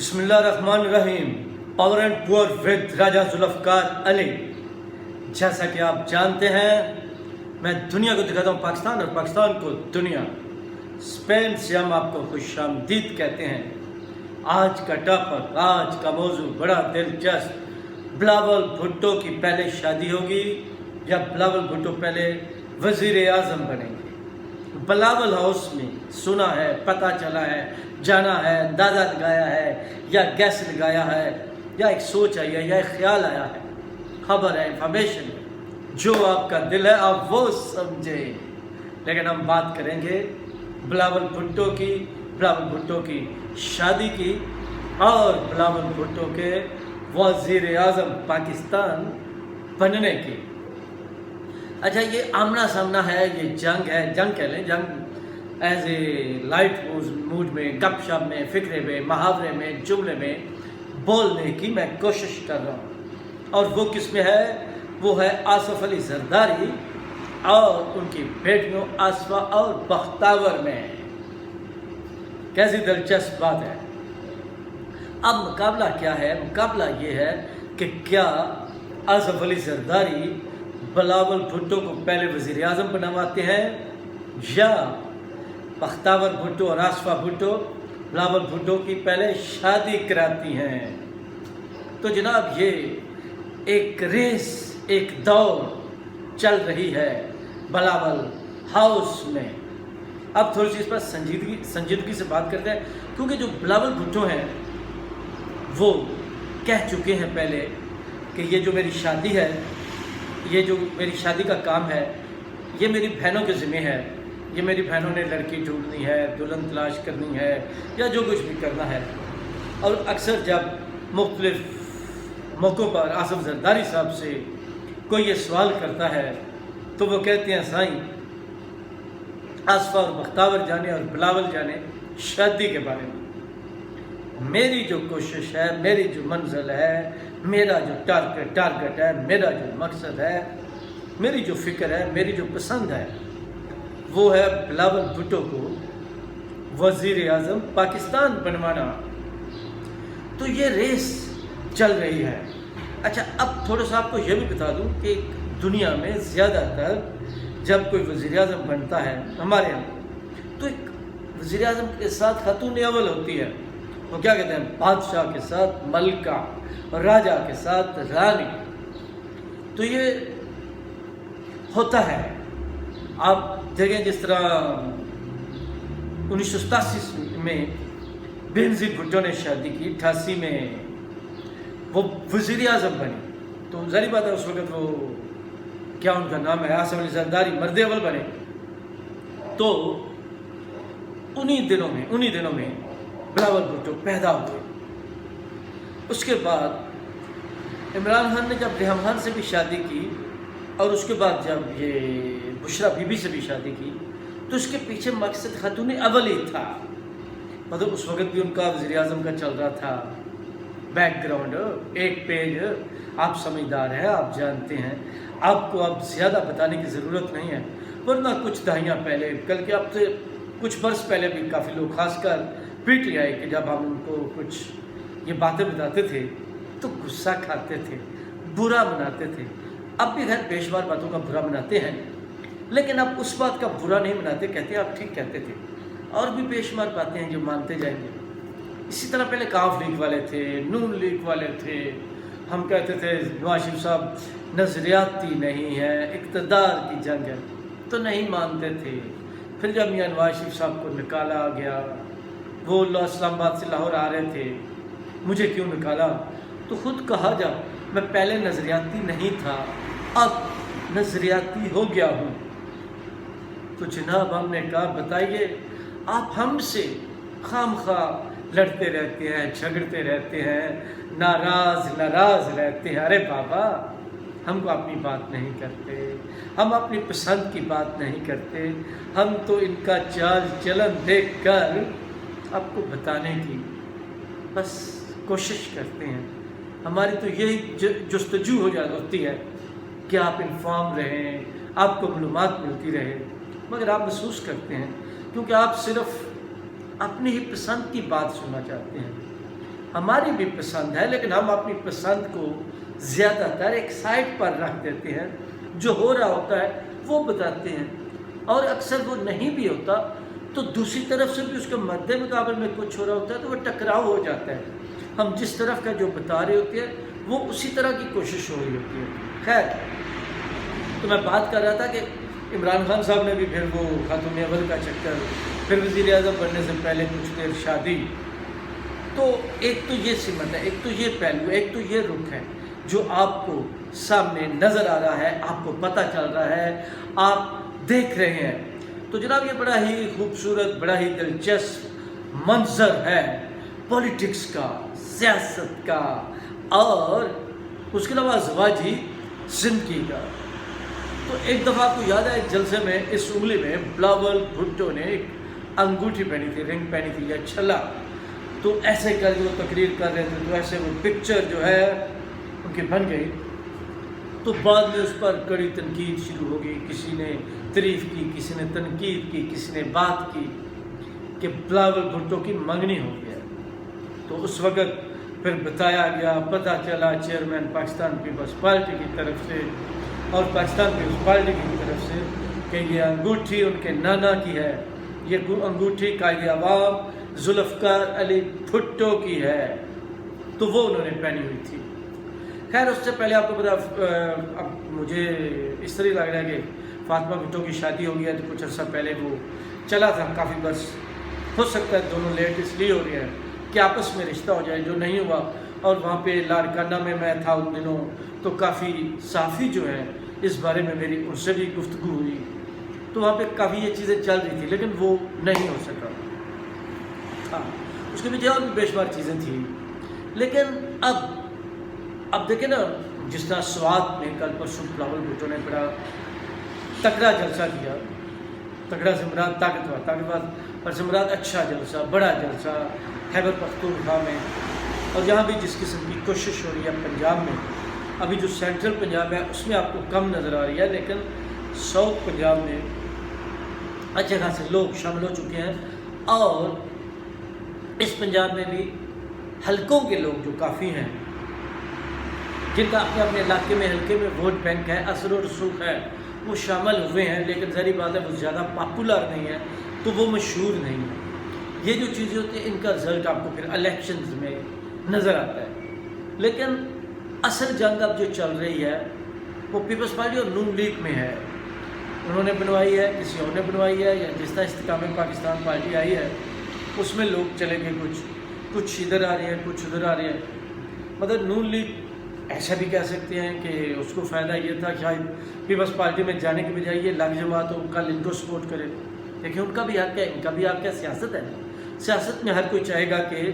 بسم اللہ الرحمن الرحیم۔ پاور اینڈ پور ود راجہ ذوالفقار علی۔ جیسا کہ آپ جانتے ہیں، میں دنیا کو دکھاتا ہوں پاکستان اور پاکستان کو دنیا۔ اسپین سے ہم آپ کو خوش آمدید کہتے ہیں۔ آج کا ٹاپک، آج کا موضوع بڑا دلچسپ۔ بلاول بھٹو کی پہلے شادی ہوگی یا بلاول بھٹو پہلے وزیر اعظم بنیں گے؟ بلاول ہاؤس میں سنا ہے، پتہ چلا ہے، جانا ہے، اندازہ لگایا ہے یا گیس لگایا ہے یا ایک سوچ آئی ہے یا ایک خیال آیا ہے، خبر ہے، انفارمیشن ہے، جو آپ کا دل ہے آپ وہ سمجھیں۔ لیکن ہم بات کریں گے بلاول بھٹو کی شادی کی اور بلاول بھٹو کے وزیر اعظم پاکستان بننے کی۔ اچھا، یہ آمنا سامنا ہے، یہ جنگ ہے، جنگ کہہ لیں، جنگ ایز اے لائٹ موڈ میں، گپ شپ میں، فکرے میں، محاورے میں، جملے میں بولنے کی میں کوشش کر رہا ہوں۔ اور وہ کس میں ہے؟ وہ ہے آصف علی زرداری اور ان کی بیٹیوں آصفہ اور بختاور میں۔ کیسی دلچسپ بات ہے۔ اب مقابلہ کیا ہے؟ مقابلہ یہ ہے کہ کیا آصف علی زرداری بلاول بھٹو کو پہلے وزیر اعظم بنواتے ہیں یا بختاور بھٹو اور آصفہ بھٹو بلاول بھٹو کی پہلے شادی کراتی ہیں؟ تو جناب، یہ ایک ریس، ایک دوڑ چل رہی ہے بلاول ہاؤس میں۔ اب تھوڑی سی اس پر سنجیدگی سے بات کرتے ہیں، کیونکہ جو بلاول بھٹو ہیں وہ کہہ چکے ہیں پہلے کہ یہ جو میری شادی ہے، یہ جو میری شادی کا کام ہے، یہ میری بہنوں کے ذمہ ہے۔ یہ میری بہنوں نے لڑکی ڈھونڈنی ہے، دلہن تلاش کرنی ہے یا جو کچھ بھی کرنا ہے۔ اور اکثر جب مختلف موقعوں پر آصف زرداری صاحب سے کوئی یہ سوال کرتا ہے تو وہ کہتے ہیں، سائیں آصفہ اور بختاور جانے اور بلاول جانے شادی کے بارے میں میری جو کوشش ہے، میری جو منزل ہے، میرا جو ٹارگٹ ہے، میرا جو مقصد ہے، میری جو فکر ہے، میری جو پسند ہے، وہ ہے بلاول بھٹو کو وزیر اعظم پاکستان بنوانا۔ تو یہ ریس چل رہی ہے۔ اچھا، اب تھوڑا سا آپ کو یہ بھی بتا دوں کہ دنیا میں زیادہ تر جب کوئی وزیر اعظم بنتا ہے ہمارے یہاں، تو ایک وزیر اعظم کے ساتھ خاتون اول ہوتی ہے۔ وہ کیا کہتے ہیں؟ بادشاہ کے ساتھ ملکہ اور راجہ کے ساتھ رانی۔ تو یہ ہوتا ہے۔ آپ دیکھیں، جس طرح 1987 میں بینظیر بھٹو نے شادی کی، 88 میں وہ وزیر اعظم بنی، تو ظاہر بات ہے اس وقت وہ کیا ان کا نام ہے، آصف علی زرداری مرد اول بنے۔ تو انہی دنوں میں بلاول بھٹو پیدا ہوئے۔ اس کے بعد عمران خان نے جب ریحام خان سے بھی شادی کی اور اس کے بعد جب یہ بشرا بی بی سے بھی شادی کی، تو اس کے پیچھے مقصد خاتون اول ہی تھا۔ مطلب اس وقت بھی ان کا وزیر اعظم کا چل رہا تھا بیک گراؤنڈ، ایک پیج۔ آپ سمجھدار ہیں، آپ جانتے ہیں، آپ کو اب زیادہ بتانے کی ضرورت نہیں ہے۔ ورنہ کچھ دہائیاں پہلے، بلکہ اب سے کچھ برس پہلے بھی کافی لوگ خاص کر پیٹ لے آئے کہ جب ہم ان کو کچھ یہ باتیں بتاتے تھے تو غصہ کھاتے تھے، برا مناتے تھے۔ اب بھی خیر بے شمار باتوں کا برا مناتے ہیں، لیکن اب اس بات کا برا نہیں مناتے، کہتے ہیں آپ ٹھیک کہتے تھے۔ اور بھی بے شمار باتیں ہیں جو مانتے جائیں گے۔ اسی طرح پہلے کاف لیگ والے تھے، نون لیگ والے تھے، ہم کہتے تھے نواز شریف صاحب نظریاتی نہیں ہے، اقتدار کی جنگ ہے، تو نہیں مانتے تھے۔ پھر جب میاں نواز شریف صاحب کو نکالا گیا، وہ اسلام آباد سے لاہور آ رہے تھے، مجھے کیوں نکالا؟ تو خود کہا جا، میں پہلے نظریاتی نہیں تھا، اب نظریاتی ہو گیا ہوں۔ تو جناب ہم نے کہا، بتائیے، آپ ہم سے خام خواہ لڑتے رہتے ہیں، جھگڑتے رہتے ہیں، ناراض رہتے ہیں۔ ارے بابا، ہم کو اپنی بات نہیں کرتے، ہم اپنی پسند کی بات نہیں کرتے، ہم تو ان کا چال چلن دیکھ کر آپ کو بتانے کی بس کوشش کرتے ہیں۔ ہماری تو یہی جستجو ہوتی ہے کہ آپ انفارم رہیں، آپ کو معلومات ملتی رہے، مگر آپ محسوس کرتے ہیں کیونکہ آپ صرف اپنی ہی پسند کی بات سننا چاہتے ہیں۔ ہماری بھی پسند ہے، لیکن ہم اپنی پسند کو زیادہ تر ایک سائٹ پر رکھ دیتے ہیں، جو ہو رہا ہوتا ہے وہ بتاتے ہیں، اور اکثر وہ نہیں بھی ہوتا تو دوسری طرف سے بھی اس کے مد مقابل میں کچھ ہو رہا ہوتا ہے تو وہ ٹکراؤ ہو جاتا ہے۔ ہم جس طرف کا جو بتا رہے ہوتے ہیں وہ اسی طرح کی کوشش ہو رہی ہوتی ہے۔ خیر، تو میں بات کر رہا تھا کہ عمران خان صاحب نے بھی پھر وہ خاتون اول کا چکر، پھر وزیر اعظم بننے سے پہلے کچھ دیر شادی، تو ایک تو یہ سمت ہے، ایک تو یہ پہلو، ایک تو یہ رخ ہے جو آپ کو سامنے نظر آ رہا ہے، آپ کو پتہ چل رہا ہے، آپ دیکھ رہے ہیں۔ تو جناب یہ بڑا ہی خوبصورت، بڑا ہی دلچسپ منظر ہے پولیٹکس کا، سیاست کا، اور اس کے علاوہ ازدواجی زندگی کا۔ تو ایک دفعہ آپ کو یاد ہے ایک جلسے میں اس انگلی میں بلاول بھٹو نے ایک انگوٹھی پہنی تھی، رنگ پہنی تھی یا چھلا، تو ایسے کر کے وہ تقریر کر رہے تھے، تو ایسے وہ پکچر جو ہے ان کی بن گئی، تو بعد میں اس پر کڑی تنقید شروع ہو گئی، کسی نے تعریف کی، کسی نے تنقید کی، کسی نے بات کی کہ بلاول بھٹو کی منگنی ہو گیا۔ تو اس وقت پھر بتایا گیا، پتہ چلا چیئرمین پاکستان پیپلز پارٹی کی طرف سے اور پاکستان پیپلز پارٹی کی طرف سے کہ یہ انگوٹھی ان کے نانا کی ہے، یہ انگوٹھی قائد عوام ذوالفقار علی بھٹو کی ہے، تو وہ انہوں نے پہنی ہوئی تھی۔ خیر، اس سے پہلے آپ کو پتا، اب مجھے اس طرح لگ رہا ہے کہ فاطمہ بھٹو کی شادی ہو گئی ہے، تو کچھ عرصہ پہلے وہ چلا تھا کافی، بس ہو سکتا ہے دونوں لیٹ اس لیے ہو رہی ہے کہ آپس میں رشتہ ہو جائے، جو نہیں ہوا۔ اور وہاں پہ لاڑکانہ میں تھا ان دنوں، تو کافی صحافی جو ہیں اس بارے میں میری ان سے بھی گفتگو ہوئی، تو وہاں پہ کافی یہ چیزیں چل رہی تھی، لیکن وہ نہیں ہو سکا تھا۔ اس کے پیچھے اور بھی بے شمار چیزیں تھیں، لیکن اب دیکھیں نا، جس طرح سوات میں کل پرسوں بلاول بھٹو نے بڑا تگڑا جلسہ کیا، تگڑا سے مراد طاقتور، اور سے مراد اچھا جلسہ، بڑا جلسہ خیبر پختونخوا میں، اور جہاں بھی جس قسم کی کوشش ہو رہی ہے پنجاب میں، ابھی جو سینٹرل پنجاب ہے اس میں آپ کو کم نظر آ رہی ہے، لیکن ساؤتھ پنجاب میں اچھے خاصے لوگ شامل ہو چکے ہیں، اور اس پنجاب میں بھی حلقوں کے لوگ جو کافی ہیں، جن کا اپنے اپنے علاقے میں حلقے میں ووٹ بینک ہے، اثر و رسوخ ہے، وہ شامل ہوئے ہیں، لیکن ظاہری بات ہے وہ زیادہ پاپولر نہیں ہے، تو وہ مشہور نہیں ہے۔ یہ جو چیزیں ہوتی ہیں ان کا رزلٹ آپ کو پھر الیکشنز میں نظر آتا ہے، لیکن اصل جنگ اب جو چل رہی ہے وہ پیپلز پارٹی اور نون لیگ میں ہے۔ انہوں نے بنوائی ہے، کسی اور نے بنوائی ہے، یا جس طرح استحکام پاکستان پارٹی آئی ہے اس میں لوگ چلے گئے، کچھ ادھر آ رہے ہیں، کچھ ادھر آ رہے ہیں۔ مطلب نون لیگ ایسا بھی کہہ سکتے ہیں کہ اس کو فائدہ یہ تھا شاید پیپلز پارٹی میں جانے کے بجائے یہ لگ جماعت ہو، کل ان کو سپورٹ کرے، لیکن ان کا بھی حق ہے، ان کا بھی حق ہے، سیاست ہے، سیاست میں ہر کوئی چاہے گا کہ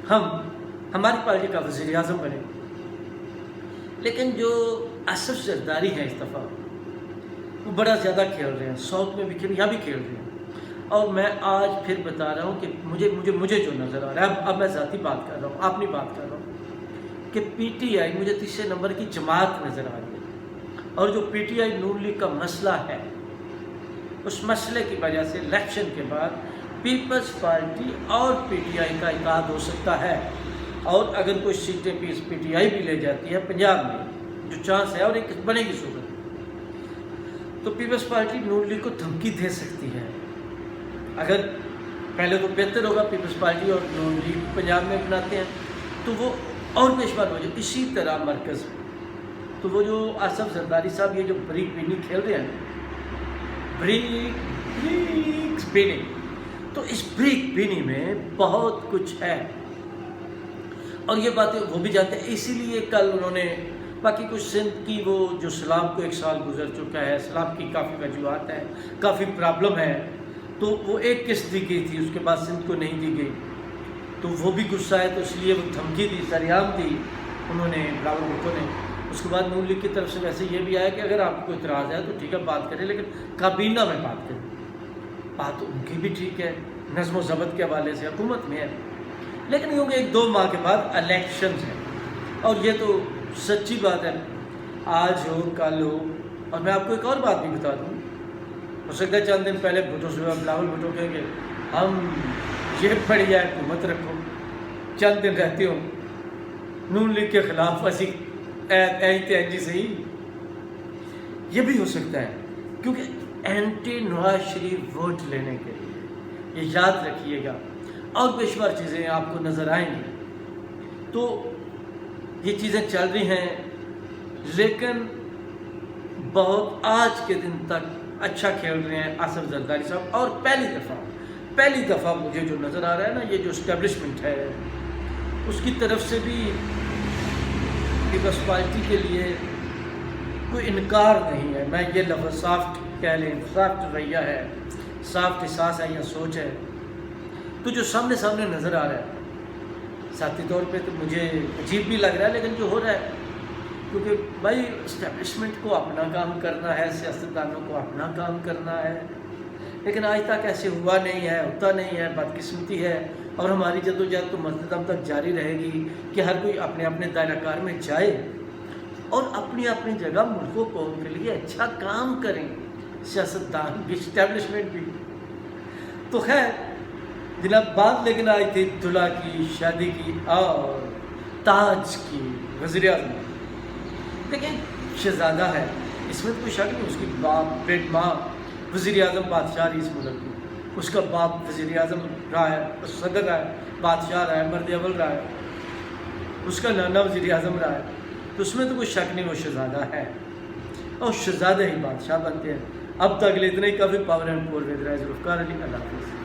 ہماری پارٹی کا وزیر اعظم بنے، لیکن جو آصف زرداری ہیں اس دفعہ وہ بڑا زیادہ کھیل رہے ہیں، ساؤتھ میں بھی کھیل، یہاں بھی کھیل رہے ہیں، اور میں آج پھر بتا رہا ہوں کہ مجھے جو نظر آ رہا ہے، اب میں ذاتی بات کر رہا ہوں، اپنی بات کر رہا ہوں، کہ پی ٹی آئی مجھے تیسرے نمبر کی جماعت نظر آ رہی ہے، اور جو P T I known league کا مسئلہ ہے، اس مسئلے کی وجہ سے الیکشن کے بعد پیپلز پارٹی اور پی ٹی آئی کا اتحاد ہو سکتا ہے، اور اگر کوئی سیٹیں پی ٹی آئی بھی لے جاتی ہے پنجاب میں، جو چانس ہے اور ایک بنے گی صورت، تو پیپلز پارٹی نون لیگ کو دھمکی دے سکتی ہے۔ اگر پہلے تو بہتر ہوگا پیپلز پارٹی اور نون لیگ پنجاب میں بناتے ہیں تو وہ اور پیشمار ہو جائے، اسی طرح مرکز میں، تو وہ جو آصف زرداری صاحب یہ جو بریک بینی کھیل رہے ہیں، بریک بینی، تو اس بریک بینی میں بہت کچھ ہے، اور یہ باتیں وہ بھی جانتے ہیں، اسی لیے کل انہوں نے باقی کچھ سندھ کی وہ جو سیلاب کو 1 سال گزر چکا ہے، سیلاب کی کافی وجوہات ہیں، کافی پرابلم ہے، تو وہ ایک قسط دی گئی تھی، اس کے بعد سندھ کو نہیں دی گئی، تو وہ بھی غصہ ہے، تو اس لیے وہ دھمکی دی، سریعان دی انہوں نے بلاول بھٹو نے۔ اس کے بعد نون لیگ کی طرف سے ویسے یہ بھی آیا کہ اگر آپ کو اعتراض ہے تو ٹھیک ہے بات کریں، لیکن کابینہ میں بات کریں، بات ان کی بھی ٹھیک ہے، نظم و ضبط کے حوالے سے حکومت میں ہے، لیکن یوں کہ 1-2 ماہ کے بعد الیکشنز ہیں، اور یہ تو سچی بات ہے، آج ہو کل ہو۔ اور میں آپ کو ایک اور بات بھی بتا دوں، ہو سکتا ہے چند دن پہلے بلاول بھٹو کہیں گے ہم یہ بڑھیا حکومت رکھو، چند دن رہتے ہوں نون لیگ کے خلاف ویسی جی صحیح، یہ بھی ہو سکتا ہے، کیونکہ اینٹی نواز شریف ووٹ لینے کے لیے، یہ یاد رکھیے گا، اور بے شمار چیزیں آپ کو نظر آئیں گی۔ تو یہ چیزیں چل رہی ہیں، لیکن بہت آج کے دن تک اچھا کھیل رہے ہیں آصف زرداری صاحب، اور پہلی دفعہ مجھے جو نظر آ رہا ہے نا، یہ جو اسٹیبلشمنٹ ہے اس کی طرف سے بھی پیپلز پارٹی کے لیے کوئی انکار نہیں ہے، میں یہ لفظ سافٹ کہہ لیں، سافٹ رویہ ہے، سافٹ احساس ہے یا سوچ ہے، تو جو سامنے نظر آ رہا ہے ذاتی طور پہ تو مجھے عجیب بھی لگ رہا ہے، لیکن جو ہو رہا ہے، کیونکہ بھائی اسٹیبلشمنٹ کو اپنا کام کرنا ہے، سیاستدانوں کو اپنا کام کرنا ہے، لیکن آج تک ایسے ہوا نہیں ہے، ہوتا نہیں ہے، بدقسمتی ہے، اور ہماری جدوجہد تو مزدم تک جاری رہے گی کہ ہر کوئی اپنے اپنے دائرہ کار میں جائے اور اپنی اپنی جگہ ملک و قوم کے لیے اچھا کام کریں، سیاستدان بھی اسٹیبلشمنٹ بھی۔ تو خیر جناب، بات لیکن آئی تھی دلہا کی، شادی کی اور تاج کی، وزیر اعظم، لیکن شہزادہ ہے، اس میں تو کوئی شک نہیں، اس کی باپ بیٹ ماں وزیر اعظم بادشاہ رہی اس ملک کی، اس کا باپ وزیر اعظم رہا ہے، صدر رہا ہے، بادشاہ رہا ہے، مرد اول رہا ہے، اس کا نانا وزیر اعظم رہا ہے، تو اس میں تو کوئی شک نہیں وہ شہزادہ ہے، اور شہزادہ ہی بادشاہ بنتے ہیں۔ اب تک اتنا ہی، کافی پاور اینڈ پور ود ذوالفقار علی، اللہ حافظ۔